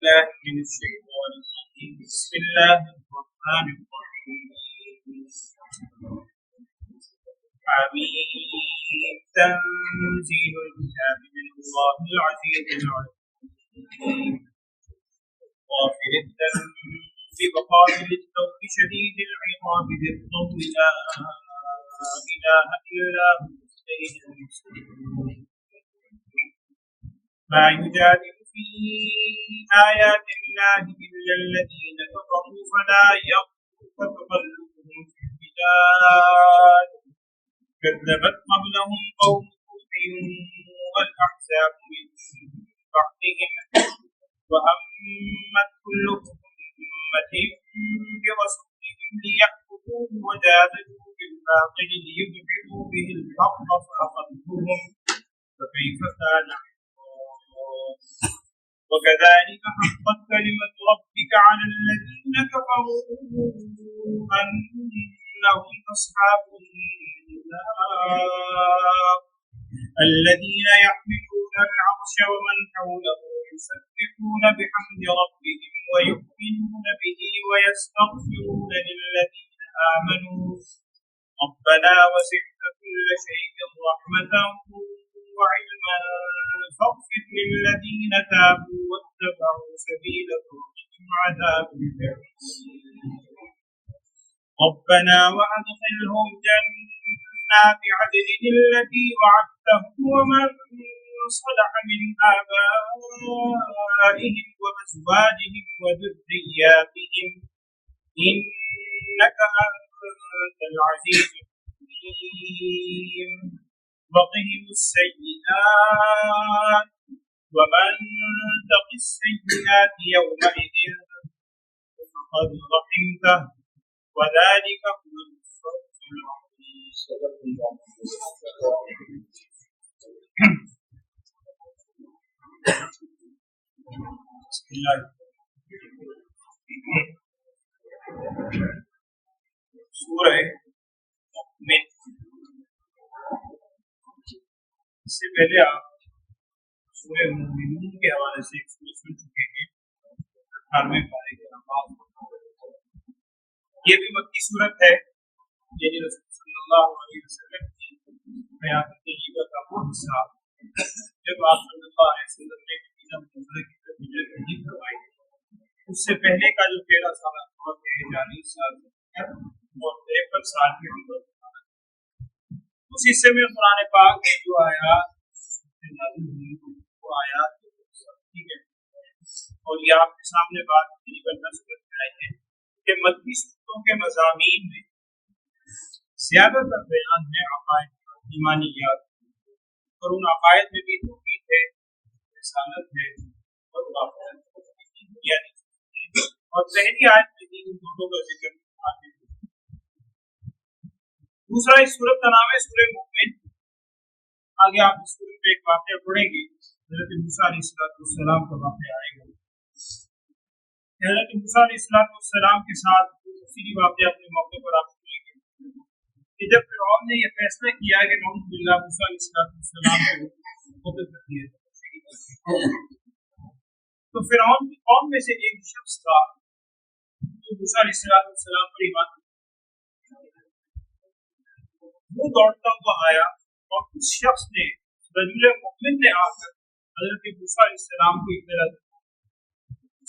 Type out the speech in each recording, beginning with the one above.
الله من الشيطان الرجيم. بسم الله الرحمن الرحيم. حميم تنزيل الكتاب من الله العزيز العليم غافر الذنب وقابل التوب شديد العقاب ذي الطول لا إله إلا هو إليه المصير. ما يجادل في آيات الله إلا الذين كفروا فلا يغرك تقلبهم في البلاد كذبت قبلهم قوم نوح والأحزاب من بعدهم وهمت كل أمة برسولهم ليأخذوه وجادلوا بالباطل ليدحضوا به الحق فأخذتهم فكيف كان وكذلك حقت كلمة ربك على الذين كفروا أنهم أصحاب النار الذين يحملون العرش ومن حوله يسبحون بحمد ربهم ويؤمنون به ويستغفرون للذين آمنوا ربنا وسعت كل شيء رحمة وعلما فاغفر للذين تابوا واتبعوا سبيلك وقهم عذاب الجحيم ربنا وأدخلهم جنات عدن التي وعدتهم ومن صلح من آبائهم وأزواجهم وذرياتهم إنك أنت العزيز الحكيم وقهم السيئات ومن تق السيئات يومئذ فقد رحمته وذلك هو الفوز العظيم. بسم الله سورہ مومن. اس سے پہلے آپ سورہ مومنون کے حوالے سے ایک سورہ سن چکے ہیں 18ویں پارے کے آغاز. یہ بھی مکی صورت ہے، یعنی رسول صلی اللہ علیہ وسلم کی حیات طیبہ کا وہ حصہ جب آپ صلی اللہ علیہ وسلم نے مدینہ منورہ کی طرف ہجرت نہیں کروائی. اس سے پہلے کا جو 13 سال وقت ہے، 40 سال اور 53 سال کے اندر اس حصے میں قرآن پاک میں جو آیات وہ آیات ٹھیک ہے. اور یہ آپ کے سامنے بات تقریباً 10 صورت میں آئی ہے کہ مکی صورتوں کے مضامین میں زیادہ تر بیان ہے عقائد ایمانیات، اور ان عقائد میں بھی توحید ہے، رسالت ہے اور آخرت یعنی اور پہلی آیت میں بھی ان دونوں کا ذکر آتے ہیں. دوسرا اس صورت کا نام ہے سورہ مومن. آگے آپ اس صورت میں ایک واقعہ پڑھیں گے، حضرت موسیٰ علیہ السلام کا واقعہ آئے گا. حضرت موسیٰ علیہ السلام کے ساتھ تفصیلی واقعہ اپنے موقع پر آپ سنیں گے کہ جب فرعون نے یہ فیصلہ کیا کہ نعوذ باللہ موسیٰ علیہ السلام کو قتل کر دیا تو فرعون کی قوم میں سے ایک شخص تھا جو موسیٰ علیہ السلام پر ایمان وہ دوڑتا ہوا آیا اور اس شخص نے رجل مومن نے آ کر حضرت موسیٰ علیہ السلام کو اطلاع دی،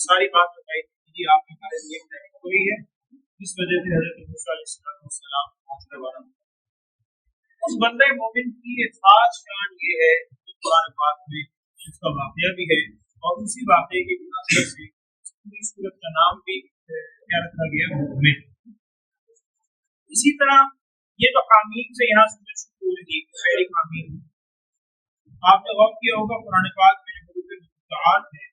ساری بات بتائی کہ آپ کے بارے میں کوئی ہے جس وجہ سے حضرت موسیٰ علیہ السلام حاصل والا. اس بندہ مومن کی ایک خاص شان یہ ہے کہ قرآن پاک میں اس کا واقعہ بھی ہے اور اسی واقعے کی مناسبت سے پوری صورت کا نام بھی کیا رکھا گیا مومن. اسی طرح یہ تو حامیم سے یہاں سے شروع ہوئی پہلی حامیم. آپ نے غور کیا ہوگا قرآن پاک میں جو حروف مقطعات ہیں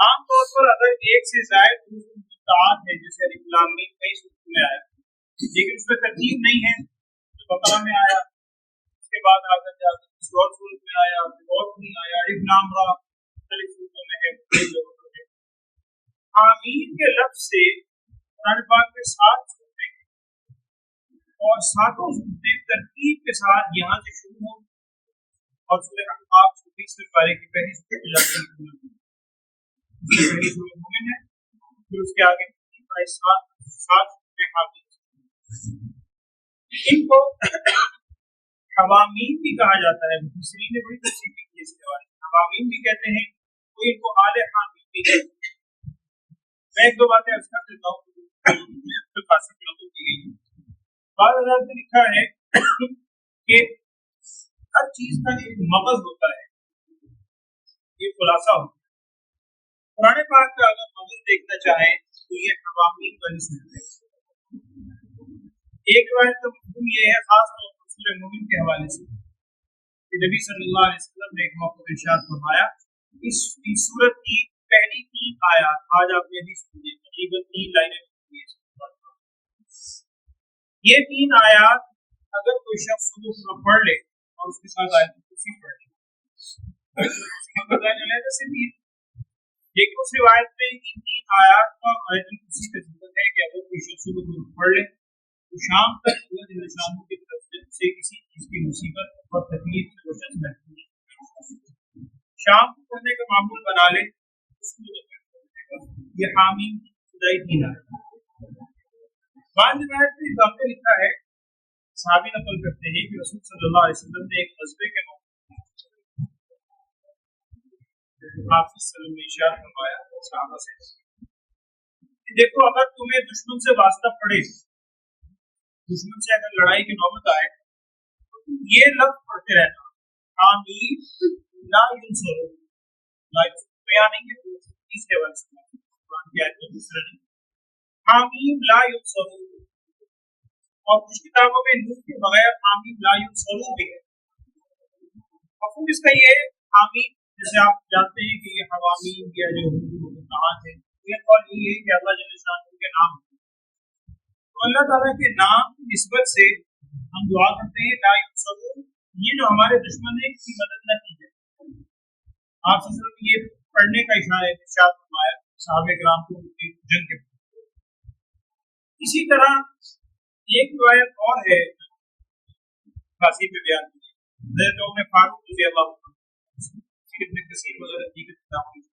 عام طور پر اگر ایک سے زائد حروف مقطعات ہیں جیسے الف لام میم کئی صورتوں میں آیا، لیکن اس میں ترتیب نہیں ہے. تو بقرہ میں آیا، اس کے بعد آگے جا کر کسی اور صورت میں آیا، اور نہیں آیا، الف لام را مختلف صورتوں میں ہے. حامیم کے لفظ سے قرآن پاک کے 7 صورتیں اور 7 صورتیں ترتیب کے ساتھ یہاں سے شروع ہوں اور سورہ احقاف 20 پارے کی پہلی سورہ مومن ہے، پھر اس کے آگے 7 ان کو حوامین بھی کہا جاتا ہے، مفسرین نے بڑی تفصیل کی ہے اس کے بارے میں، حوامین بھی کہتے ہیں، کوئی ان کو آل حامین بھی کہتے ہیں۔ میں ایک دو باتیں عرض کر دیتا ہوں جو خاصی لوگوں کی گئی ہیں۔ بعض حضرات نے لکھا ہے کہ ہر چیز کا ایک مغز ہوتا ہے، یہ خلاصہ ہوتا ہے۔ قرآن پاک کا اگر مغز دیکھنا چاہیں تو یہ حوامین کا نسبت ہے۔ ایک روایت کا مفہوم یہ ہے، خاص طور پر سورہ مومن کے حوالے سے، کہ نبی صلی اللہ علیہ وسلم نے ایک موقع میں ارشاد فرمایا، اس سورت کی پہلی 3 آیات، آج آپ نے بھی سنی، تقریباً 3 لائنیں، یہ 3 آیات اگر کوئی شخص صبح میں پڑھ لے اور اس کے ساتھ آیت کرسی پڑھ لے، لیکن اس روایت میں ان 3 آیات کا آیت کرسی کا ذکر ہے کہ اگر کوئی شخص صبح میں پڑھ لے تو شام تک اللہ جل شانہ کی طرف سے کسی چیز کی مصیبت اور تکلیف سے وہ شخص محفوظ ہے۔ شام کو پڑھنے کا معمول بنا لے، اس کو یہ حامین کی خدائی 3 آیات۔ بعض روایت میں واقعہ لکھا ہے، صحابی نقل کرتے ہیں کہ رسول صلی اللہ علیہ وسلم نے ایک غزوے کے موقع آپ صلی اللہ علیہ وسلم نے ارشاد فرمایا صحابہ سے کہ دیکھو، اگر تمہیں دشمن سے واسطہ پڑے، دشمن سے اگر لڑائی کی نوبت آئے تو یہ لفظ پڑھتے رہنا، آمین لا ینصروا، بیان نہیں ہے اس کے حوالے سے قرآن کی آیت میں دوسرا نہیں، آمین لا ینصروا، اور کچھ کتابوں میں نون کے بغیر آمین لا ینصروا بھی ہے۔ مفہوم اس کا یہ ہے، آمین جیسے آپ جانتے ہیں کہ یہ حوامین یا جو کہاں ہے، یہ قول یہ ہے کہ اللہ جل شانہ کے نام، تو اللہ تعالیٰ کے نام کی نسبت سے ہم دعا کرتے ہیں لا ینصروا، یہ جو ہمارے دشمن ہے اس کی مدد نہ کی جائے۔ آپ صلی اللہ علیہ وسلم یہ پڑھنے کا اشارہ ارشاد فرمایا صحابہ کرام کو جنگ کے۔ اسی طرح ایک روایت اور ہے خاصی میں بیان کی، حضرت عمر فاروق رضی اللہ عنہ، ابن کثیر وغیرہ دیگر کتابوں میں،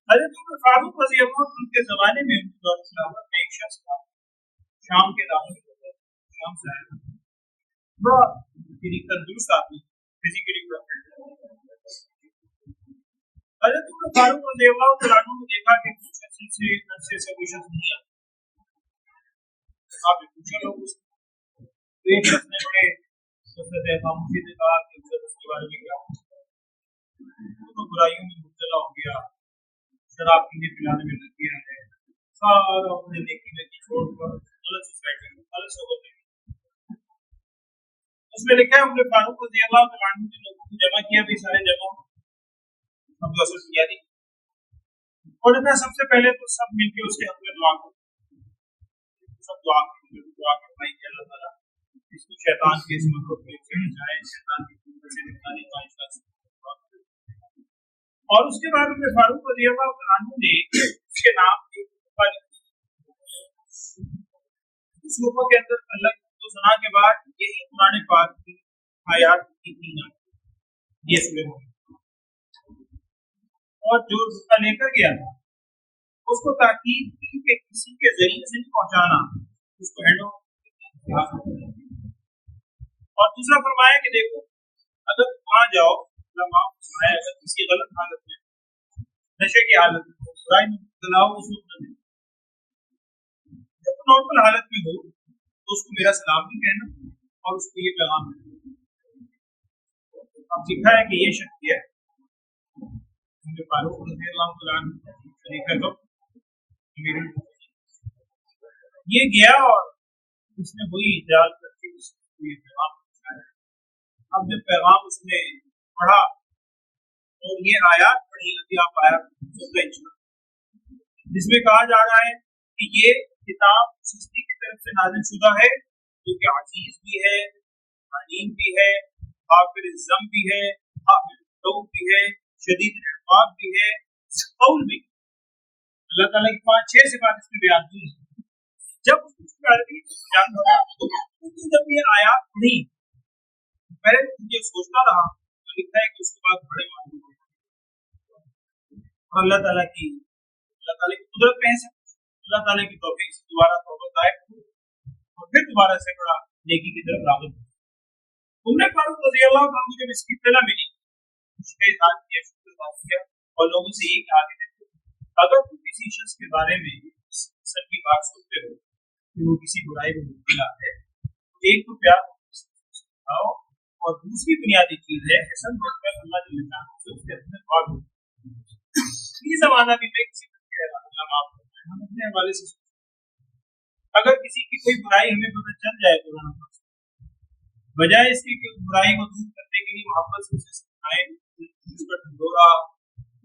حضرت عمر فاروق رضی اللہ عنہ کے زمانے میں ان کے دور خلافت میں ایک شخص تھا، شام کے داخل شام سے آیا، بڑا تندرست آدمی، فزیکلی بڑا فٹ۔ حضرت عمر فاروق رضی اللہ عنہ نے دیکھا کہ کچھ عرصے سے کوئی شخص نہیں آتا، آپ نے پوچھا لوگ اس کو، تو ایک شخص نے بڑے خاموشی سے کہا کہ اس کے بارے میں کیا، تو برائیوں میں مبتلا ہو گیا، شراب پینے پلانے میں لگ گیا ہے، سارا اپنے نیکی میں چھوڑ کر غلط سوسائٹی میں غلط صحبت میں۔ اس میں لکھا ہے عمر فاروق رضی اللہ عنہ نے لوگوں کو جمع کیا، بھی سارے جمع ہم کو اصل کیا دی، اور سب سے پہلے تو سب مل کے اس کے حق میں دعا کرو، سب دعا کروائی کہ اللہ تعالیٰ اس کو شیطان کے اس مکر سے بچائے، شیطان کی قوت سے نکالے، اور اس کے بعد عمر فاروق رضی اللہ عنہ نے اس کے نام اس صوفہ کے اندر اللہ کو سنا کے بعد یہی قرآن پاک کی آیات کی 3 آیات یہ سورہ ہے، اور جو رکا لے کر گیا تھا اس کو تاکید کی کہ کسی کے ذریعے سے نہیں پہنچانا، اس کو ہینڈ اوور، اور دوسرا فرمایا کہ دیکھو اگر وہاں جاؤ، اگر کسی غلط حالت میں، نشے کی حالت میں، برائی میں مبتلا ہو، اس وقت نہ، جب نارمل حالت میں ہو تو اس کو میرا سلام بھی کہنا اور اس کو یہ پیغام دینا۔ اب لکھا ہے کہ یہ شخصیت فاروق رضی اللہ عنہ یہ گیا اور اس نے وہی اجازت کر کے اس کو یہ پیغام پہنچایا۔ اب جب پیغام اس نے پڑھا اور یہ آیات پڑھی، ابھی آپ آیات جس میں کہا جا رہا ہے کہ یہ کتاب سستی کی طرف سے نازل شدہ ہے، جو کہ عزیز بھی ہے، حلیم بھی ہے، غافر الذنب بھی ہے، قابل التوب بھی ہے، شدید العقاب بھی ہے، قول بھی۔ اللہ تعالیٰ کی 5-6 صفات اس میں بیان کی ہیں۔ جب اس عربی جان ہوا، جب یہ آیات پڑھی، पहले मुझे सोचता रहा तो लिखता है कि उसके बाद बड़े मालूम हुए और अल्लाह ताला की कुदरत में है सब कुछ। अल्लाह ताला की तौफीक से दोबारा तौबा तायब और फिर दोबारा से बड़ा नेकी की तरफ राग़िब। उमर फारूक रज़ी अल्लाह अन्हु को जब इसकी इत्तला मिली उसके साथ किया शुक्र किया और लोगों से यही कहा कि अगर तुम किसी शख्स के बारे में सब की बात सुनते हो कि वो किसी बुराई में मुब्तला है तो एक तो प्यार सिखाओ और दूसरी बुनियादी चीज है हसन बनकर अल्लाह के लिसान से उसके अपने और ये ज़माना भी मैं किसी को कह रहा हूं माफ करना हम अपने हवाले से अगर किसी की कोई बुराई हमें पता चल जाए तो ना बजाय इसके कि बुराई को दूर करने के लिए मोहब्बत से उसे सिखाएं उस पर ढिंढोरा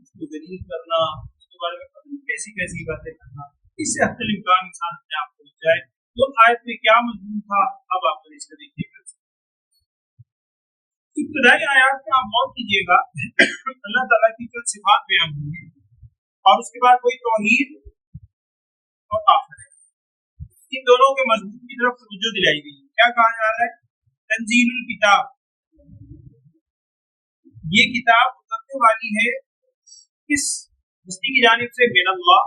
उसको दलील करना उसके बारे में कैसी कैसी बातें करना इससे हद इम्कान इंसान अपने आप को बच जाए। तो आयत में क्या मजमून था अब आप इसका देखिएगा। इब्तिदाई आयत में आप गौर कीजिएगा अल्लाह ताला की कुछ सिफात बयान हुई है और उसके बाद कोई तौहीद और आखिर है इन दोनों के मजमून की तरफ तवज्जो दिलाई गई। क्या कहा जा रहा है? तंजीलुल किताब, ये किताब उतरने वाली है किस हस्ती की जानिब से? मिन अल्लाह,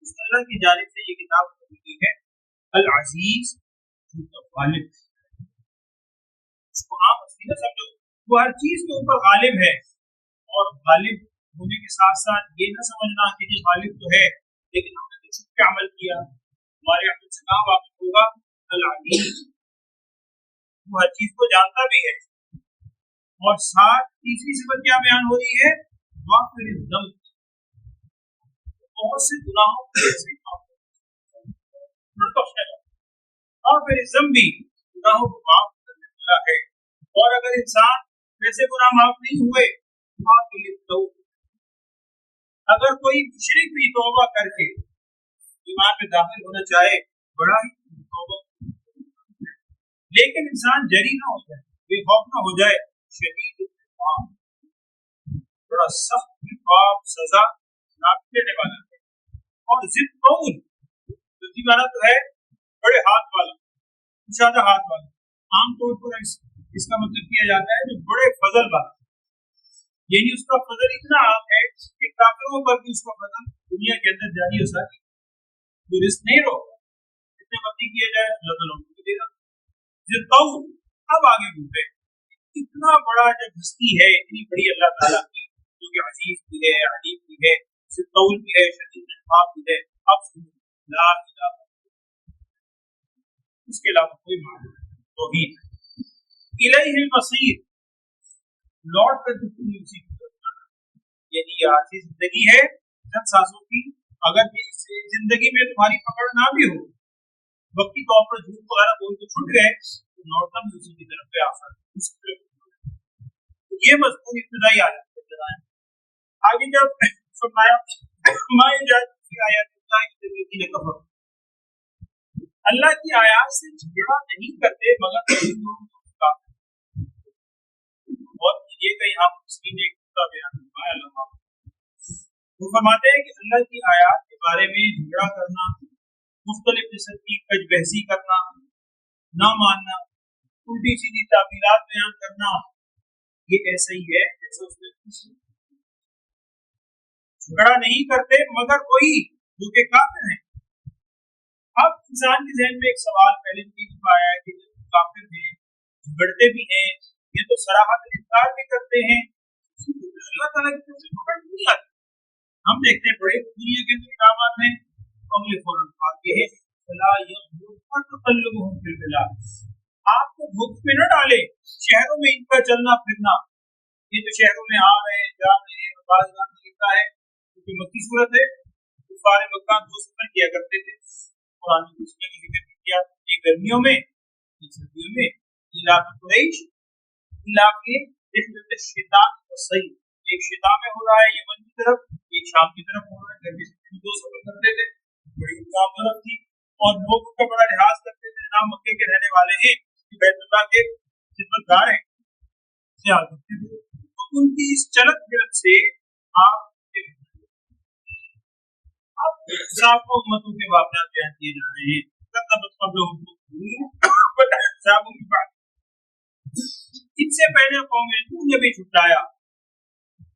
उस अल्लाह की जानिब से ये किताब उतरी है। अल अजीज, जो गालिब, इसको आप असली ना समझो, वो हर चीज के ऊपर गालिब है और गालिब होने के साथ साथ ये ना समझना कि ये गालिब तो है लेकिन हमने तो छुप के अमल किया, हमारे अमल से काम वापस होगा। अल अजीज, वो हर चीज को जानता भी है। और साथ तीसरी सिफत क्या बयान हो रही है? बहुत से गुनाहों और फिर भी गुनाहों को माफ करने वाला है। और अगर इंसान वैसे गुनाह माफ नहीं हुए तो अगर कोई मुशरिक भी तौबा करके ईमान में दाखिल होना चाहे बड़ा ही तौबा, लेकिन इंसान जरी ना हो जाए, बेखौफ ना हो जाए, शदीद बड़ा सख्त सजा नाप देने वाला है। और जिद कौल माना तो है बड़े हाथ वाला, ज्यादा हाथ वाला। आमतौर पर इसका मतलब किया जाता है जो बड़े फजल वाला, यानी उसका फजल इतना आम है कि काफिरों पर भी उसका फजल दुनिया के अंदर जारी हो सकती है। जो रिस्क नहीं रोकता, जितने मर्जी किया जाए अल्लाह ताला उनको देगा। जिद कौल, अब आगे बढ़े, इतना बड़ा जब हस्ती है, इतनी बड़ी अल्लाह ताला की जो कि अजीज भी है, अलीम भी है, जिद कौल भी है, शदीद इक़ाब भी है। अब ला इलाहा, उसके अलावा कोई माबूद तौहीद, इलैहिल मसीर, लौट कर तुमने उसी की तरफ जाना। यानी ये आखिरी जिंदगी है चंद सांसों की, अगर इस जिंदगी में तुम्हारी पकड़ ना भी हो, वक्ती तौर पर झूठ वगैरह बोल के छूट गए तो लौटना भी उसी की तरफ पे आसान। ये मजमून इब्तिदाई आयत है। आगे जब फरमाया अल्लाह की आयत से झगड़ा नहीं करते मगर और ये कहीं आप मुस्लिम ने बयान वो फरमाते हैं कि अल्लाह की आयत के बारे में झगड़ा करना, मुख्तलिफ किस्म की कजबहसी करना, ना मानना, उल्टी सीधी तावीलात बयान करना, ये ऐसा ही है जैसे उसने झगड़ा नहीं करते मगर कोई जो कि काफिर है। अब इंसान के ज़हन में एक सवाल पहले भी आया है कि काफिर हैं, झगड़ते भी हैं, ये तो सराहत इनकार भी करते हैं, अल्लाह ताला की तरफ से पकड़ नहीं आती। हम देखते हैं बड़े दुनिया के अंदर इनामात हैं, अगले फौरन बात ये है आपको भूख में न डाले शहरों में इनका चलना फिरना। ये जो शहरों में आ रहे हैं, जा रहे हैं, बाज़ लिखता है क्योंकि मक्की सूरत है, कुफार मक्का दो सफर किया करते थे। कुरान में उसने भी जिक्र किया कि गर्मियों में, सर्दियों में इलाक़ कुरैश, इलाक़ शिता सही, एक शिता में हो रहा है यमन की तरफ, एक शाम की तरफ हो रहा है। गर्मी से दो सफर करते थे, बड़ी तरफ थी और लोग उनका बड़ा लिहाज करते थे। ना मक्के के रहने वाले हैं कि बैतुल्लाह के खिदमतगार हैं, तो उनकी इस चलत फिरत से आप उम्मतों के वाक़यात बयान किए जा रहे हैं। इनसे पहले कौम नूह ने भी झुटलाया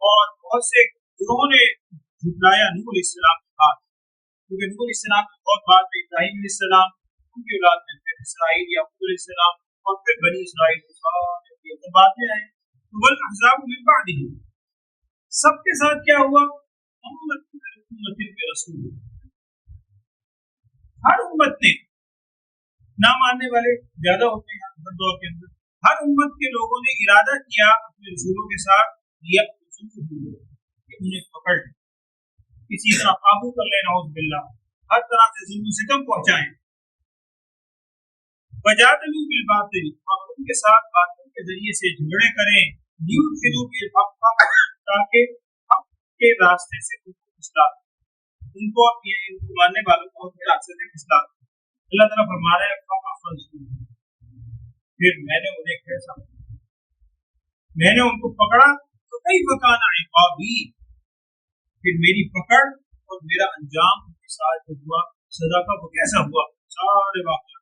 और बहुत से गुरुओं ने झुटलाया नूह अलैहिस्सलाम की बात, क्योंकि नूह अलैहिस्सलाम की बहुत बात है इब्राहीम अलैहिस्सलाम, उनकी औलाद में फिर इसराइल याकूब अलैहिस्सलाम और फिर बनी इसराइल तो बाद में आए। वल अहज़ाब मिन बादिही, सबके साथ क्या हुआ, उम्मतिन के रसूल, हर उम्मत ने, ना मानने वाले ज्यादा होते हैं हर दौर के अंदर, हर उम्मत के लोगों ने इरादा किया अपने रसूलों के साथ उन्हें पकड़ किसी तरह काबू कर लेना, बिल्ला हर तरह से जुल्म सितम पहुंचाएं, वजादलू बिल बातिल, और उनके साथ बातिल के जरिए से झगड़े करें, ताकि हक के रास्ते से उनको इस्लाह, उनको मानने वालों को हक के रास्ते से इस्लाह। अल्लाह ताला फरमा रहा है फिर मैंने उन्हें कैसा, मैंने उनको पकड़ा तो कई वकाना इक़ाबी, फिर मेरी पकड़ और मेरा अंजाम उनके साथ जो हुआ सजा का वो कैसा हुआ, सारे वाक़या।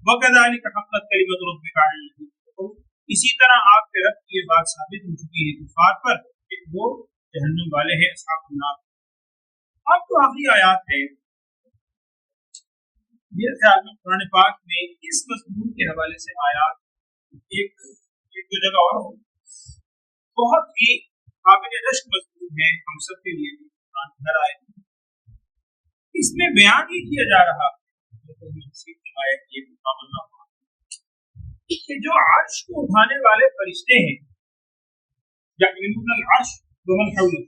वकज़ालिक हक़्क़त कलिमतु रब्बिका अलल काफ़िरीन, इसी तरह आपके रब की ये बात साबित हो चुकी है कुफार पर कि वो जहन्नम वाले हैं, असहाबुन नार। अब तो आखिरी आयत है, मेरे ख्याल में कुरान पाक में इस मज़मून के हवाले से आयत एक दो जगह और बहुत ही काबिल रश्क मज़मून है हम सब के लिए नजर आए। इसमें बयान ये किया जा रहा कि जो अर्श को उठाने वाले फरिश्ते हैं, यहमिलूनल अर्श वमन हौलहु,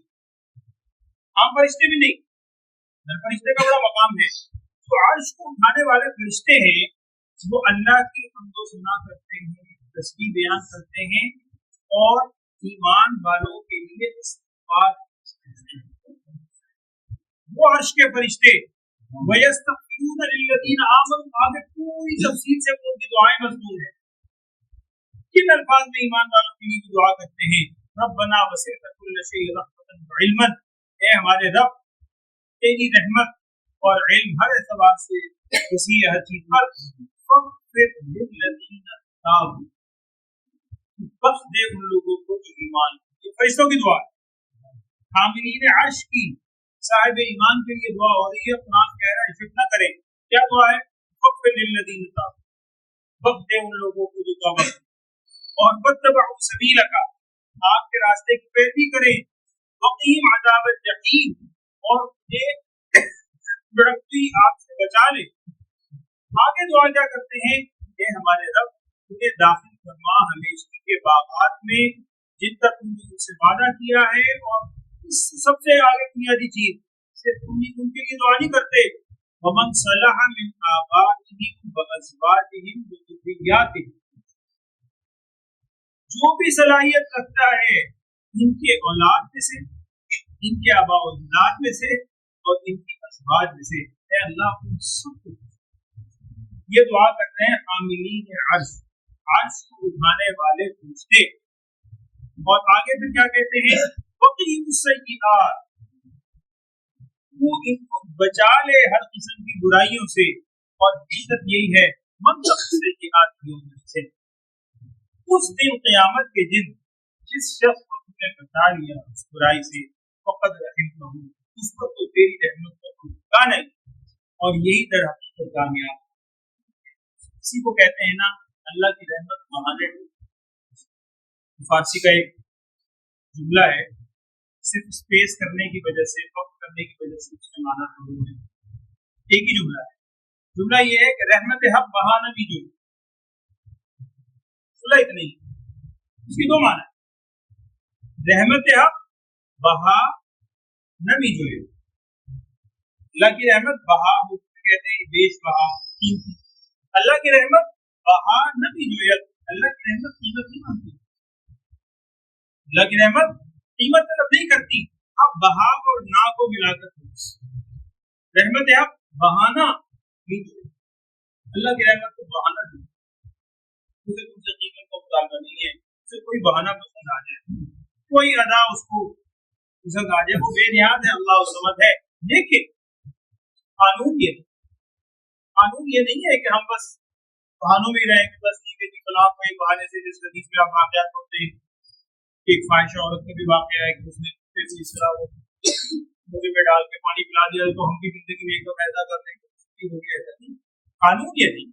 आम फरिश्ते भी नहीं, फरिश्ते का बड़ा मकाम है, तो अर्श को उठाने वाले फरिश्ते हैं वो अल्लाह की हम्दो सना करते हैं, तस्बीह बयान करते हैं और ईमान वालों के लिए इस्तिग़फ़ार, वो अर्श के फरिश्ते वयस्तग़फिरून लिल्लज़ीना आमनू, आगे पूरी तफसील से उनकी दुआएं मज़मून है, किन अल्फाज में ईमान वालों के लिए दुआ करते हैं, रब्बना वसिअत कुल्ल शैइन रहमतन व इल्मन, ऐ हमारे रब तेरी रहमत और इल्म हर एतबार से वसी है हर चीज पर, फिर लिल्लज़ीना ताबू, बख्श दे उन लोगों को जो ईमान, ये फरिश्तों की दुआ है, हामिलीन अर्श की साहिब ईमान के लिए दुआ हो रही है। कुरान कह रहा है फिक्र न करें, क्या दुआ है, फिर लिल्लज़ीना ताबू, बख्श दे उन लोगों को जो तौबा और वत्तबअू सबीलका, आपके रास्ते की पैरवी करें, वक़ीहिम अज़ाबल जहीम, और भड़कती आग से बचा ले। आगे दुआ क्या करते हैं, ये हमारे रब तुझे दाखिल फरमा हमेशा के बागात में जिन तक तुमने उनसे वादा किया है, और इस सबसे आगे बुनियादी चीज सिर्फ उनके लिए दुआ नहीं करते, वमन सलह मिन आबाइहिम व अज़वाजिहिम व ज़ुर्रिय्यातिहिम, जो भी सलाहियत रखता है इनके औलाद में से, इनके आबा औलाद में से और इनकी अज़वाज में से, ऐ अल्लाह उन सबको, ये दुआ करते हैं हामिलीन अर्श, अर्श को उठाने वाले फरिश्ते। और आगे फिर क्या कहते हैं, वक़ीहुस सय्यिआत, वो इनको बचा ले हर किस्म की बुराइयों से, और हकीकत यही है मन सय्यिआत से, उस दिन क़यामत के दिन जिस शख्स को तुमने बचा लिया उस बुराई से, फ़क़द रहिमतहू, उस पर तो तेरी रहमत का कोई ठिकाना नहीं, और यही दर हकीकत कामयाब। इसी को कहते हैं ना अल्लाह की रहमत बहाने। फारसी का एक जुमला है, सिर्फ स्पेस करने की वजह से, वक्त करने की वजह से उसने माना है, एक ही जुमला है। जुमला ये है कि रहमत हक बहाना भी जो नहीं, उसकी दो माना है, रहमत हक बहा नबी जो है, अल्लाह की रहमत बहा कहते हैं बेच बहा कीमती, अल्लाह की रहमत बहा नबी जो है, अल्लाह की रहमत कीमत नहीं मानती, अल्लाह की रहमत कीमत तलब नहीं करती। अब बहा और ना को मिलाकर रहमत हक बहाना भी, अल्लाह की रहमत को बहाना नहीं, उसे कुछ हकीकत का मुतालबा नहीं है, उसे कोई बहाना पसंद आ जाए, कोई अदा उसको पसंद आ जाए, वो बेनियाज है, अल्लाह समद है। लेकिन कानून ये नहीं है कि हम बस बहानों में रहेंगे, बस ठीक है जी तलाक का एक बहाने से, जिस हदीस में आप वाक़यात पढ़ते हैं कि एक फाहिशा औरत का भी वाक़या है कि उसने इस तरह वो मुझे में डाल के पानी पिला दिया तो हम भी जिंदगी में एक तो पैदा करने की हो गया है। कानून ये नहीं,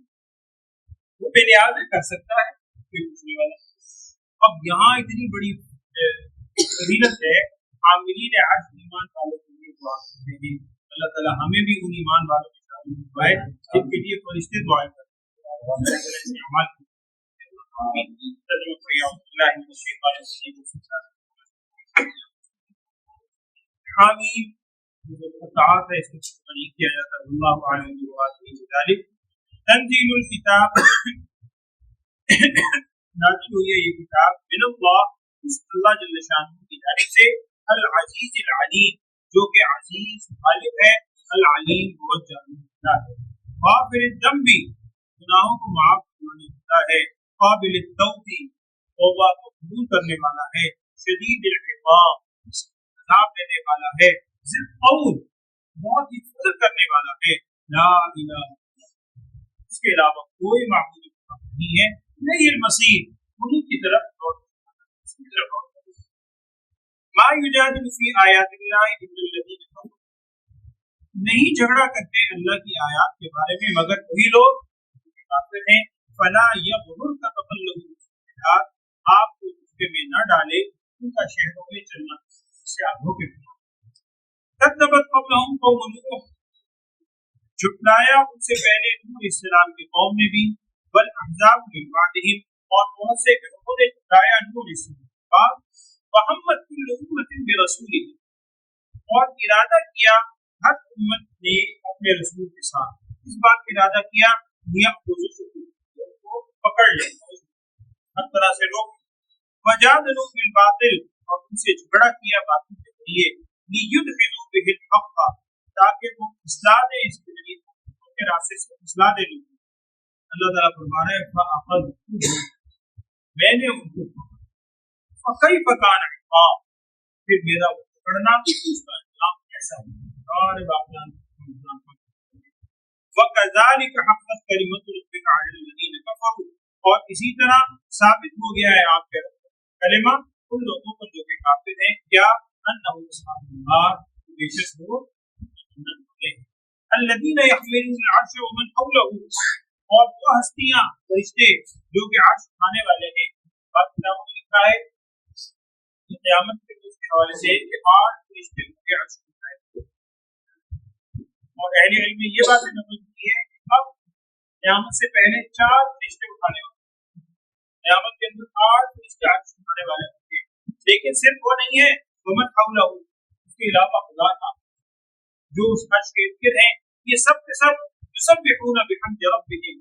वो बेनियाज कर सकता है कोई पूछने वाला। अब यहाँ इतनी बड़ी फजीलत है, आमिलीन आज ईमान वालों के लिए दुआ करते हैं, अल्लाह ताला हमें भी उन ईमान वालों के साथ दुआए जिनके लिए फरिश्ते दुआ करते हैं। किया जाता है। तंजीलुल किताब नाज़िल हुई है ये किताब मिनल्लाह, अल्लाह जल्ल शानहू की जानिब से, अल अजीज अल अलीम, जो कि अजीज गालिब है, अल अलीम बहुत जानता है, गाफिर ज़म्बी, गुनाहों को माफ करने वाला है, काबिल तौबी, तौबा को कबूल करने वाला है, शदीद अल इक़ाब, अज़ाब देने वाला है, ज़िल क़ौल, बहुत ही फजल करने वाला है, ला इलाहा, इसके अलावा कोई माबूद नहीं है, नहीं मसीह उन्हीं की तरफ मा युजादिलु फी आयातिल्लाहि इल्लल्लज़ीना कफरू, नहीं झगड़ा करते अल्लाह की आयत के बारे में मगर वही लोग काफिर हैं। फला यग़ुरुका तक़ल्लुबुहुम, आपको उसके में न डाले उनका शहरों में चलना, इससे आगों के कद्दबत क़ब्लहुम क़ौम नूह, झुटलाया उनसे पहले नूह इस्लाम की कौम ने भी, बल अहज़ाब मिन बादिहिम, और बहुत से फिरौन ने झुटलाया नूह इस्लाम के बाद, वहम्मत कुल्लु उम्मतिन बिरसूलिही, और इरादा किया हर उम्मत ने अपने रसूल के साथ, इस बात का इरादा किया को पकड़ ले, हर तरह से रोक, वजादलू बिल बातिल, और उनसे झगड़ा किया बातों के जरिए, लियुदहिलू बिहिल हक़, ताकि वो इस्लाह दे इसके जरिए उनके रास्ते से इस्लाह दे ली। अल्लाह ताला फरमा रहे हैं मैंने उनको कई पकान है, फिर मेरा पकड़ना उसका अंजाम कैसा है, वकज़ालिक हक़्क़त कलिमतु रब्बिका अलल लज़ीना कफ़रू, और इसी तरह साबित हो गया है आपके कलिमा उन लोगों पर जो कि काफिर हैं, क्या अन्नहुम अस्हाबुन्नार, बेशक वो जन्नत वाले हैं, अल्लज़ीना यहमिलून अर्श व मन हौलहू, और वो हस्तियां फरिश्ते जो कि अर्श उठाने वाले हैं। बात किताबों में लिखा है क़यामत के रोज़ के हवाले से कि 8 फरिश्ते होंगे अर्श उठाए, और अहले इल्म ने ये बात नकल की है कि अब क़यामत से पहले 4 फरिश्ते उठाने वाले, क़यामत के अंदर 8 फरिश्ते अर्श उठाने वाले होंगे, लेकिन सिर्फ वो नहीं है, वमन हौलहू, उसके अलावा खुदा का जो उस अर्श के इर्द-गिर्द हैं, ये सब के सब युसब्बिहूना बिहम्दि रब्बिहिम,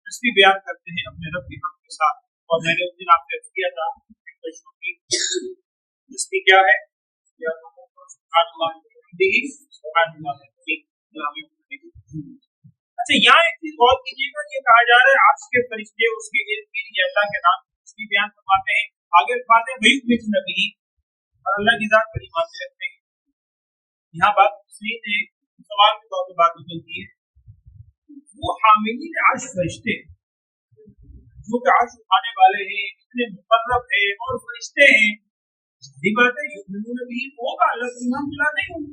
तस्बीह बयान करते हैं अपने रब की हम्द के साथ। और मैंने उस दिन आपसे अर्ज़ किया था कि तस्बीह क्या है, अच्छा यहाँ एक चीज गौर कीजिएगा, ये कहा जा रहा है अर्श के फरिश्ते उसके इर्द-गिर्द अल्लाह के नाम तस्बीह बयान फरमाते हैं, आगे फरमाते हैं वयुमिनुना बिही, और अल्लाह की जात पर ईमान रखते हैं। यहाँ बात सवाल के तौर पर बात निकलती है, वो हामिलीन अर्श फरिश्ते जो कि अर्श उठाने वाले हैं, इतने मुकर्रब हैं और फरिश्ते हैं, सारी बातें युमिनून बिही होगा, अल्लाह को ईमान मिला नहीं होगा,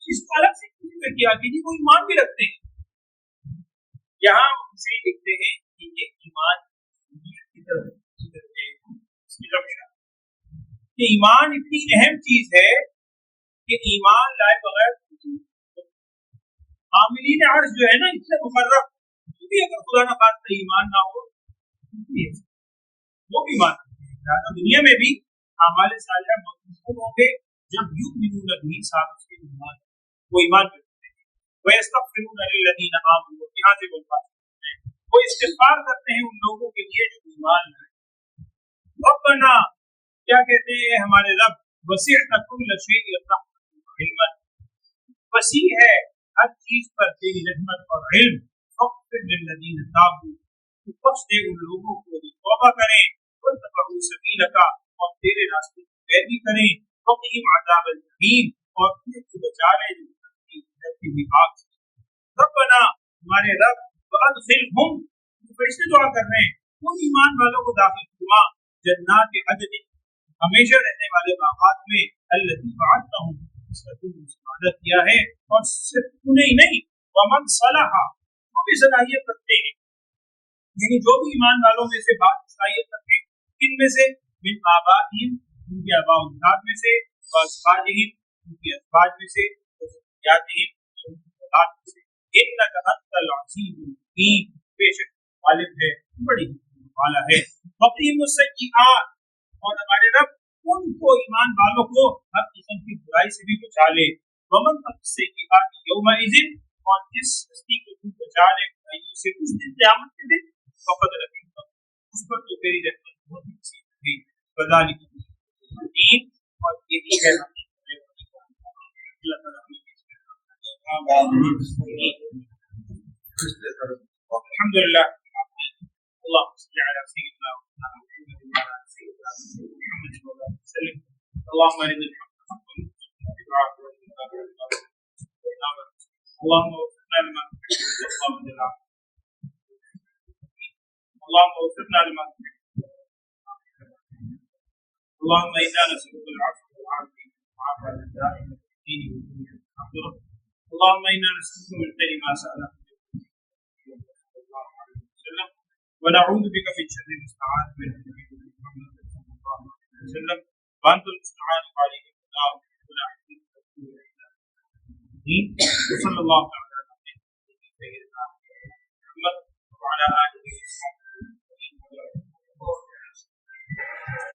इसको अलग से किसी क्या कीजिए, वो ईमान भी रखते हैं। यहाँ उसे लिखते हैं कि ये ईमान की तरफ कि ईमान इतनी अहम चीज है कि ईमान लाए बगैर आमिलीन अर्श जो है ना, इतने मुकर्रब, भी अगर खुदा न खास्ता ईमान ना हो वो भी मान दुनिया में भी हमारे सालिहा मकबूल होंगे जब युमिनून बिही, साथ उसके ईमान, वो ईमान करते हैं, वयस्तग़फिरून लिल्लज़ीना आमनू, यहाँ से बोलता है वो इस्तिग़फ़ार करते हैं उन लोगों के लिए जो ईमान लाए। रब्बना, क्या कहते हैं हमारे रब, वसिअत कुल्ल शैइन रहमतन व इल्मन, वसी है हर चीज पर तेरी रहमत और इल्म, फ़ग़फ़िर लिल्लज़ीना ताबू, बख्श दे उन लोगों को जो तौबा करें, वत्तबअू सबीलका, और तेरे रास्ते की पैरवी करें, वक़ीहिम अज़ाबल जहीम, और उनको बचा ले जहन्नम की आग से। रब्बना, हमारे रब, वअदखिलहुम, فرشتے دعا کر رہے ہیں ان ایمان والوں کو داخل ہوا جنات عدن ہمیشہ رہنے والے باغات میں الذی وعدتہم اس کا تو وعدہ کیا ہے اور صرف انہیں نہیں ومن صلح وہ بھی صلاحیت رکھتے ہیں یعنی جو بھی ایمان والوں میں سے بات صلاحیت رکھتے کن میں سے من آبائہم ان کے آباء و اجداد میں سے وازواجہم ان کی ازواج میں سے وذریاتہم ان کی اولاد میں سے انک انت العزیز الحکیم بے شک غالب ہے بڑی حکمت والا ہے وقیم السیئات اور ہمارے رب ان کو ایمان والوں کو ہر قسم کی برائی سے بھی بچا لے ومن السیئات یومئذ اور جس ہستی کو تو بچا لے برائیوں سے اس دن قیامت کے دن وقت رکھے اس پر تو تیری رحمت بہت ہی وسیع ہے فذلک الدین اور یہی ہے اللہ تعالیٰ الحمدللہ اللهم صل على سيدنا محمد وسلم اللهم ارنا الحق حقا اللهم وفقنا لما تحب اللهم وفقنا لما تحب اللهم انا نسألك العفو والعافية والعافية الدائمة في الدين والدنيا والآخرة اللهم انا نسألك من خير ما سألك ونعوذ بك من شر المستعان منه محمد صلى الله عليه وسلم وانت المستعان عليه ولا حول ولا قوة الا بالله وصلى الله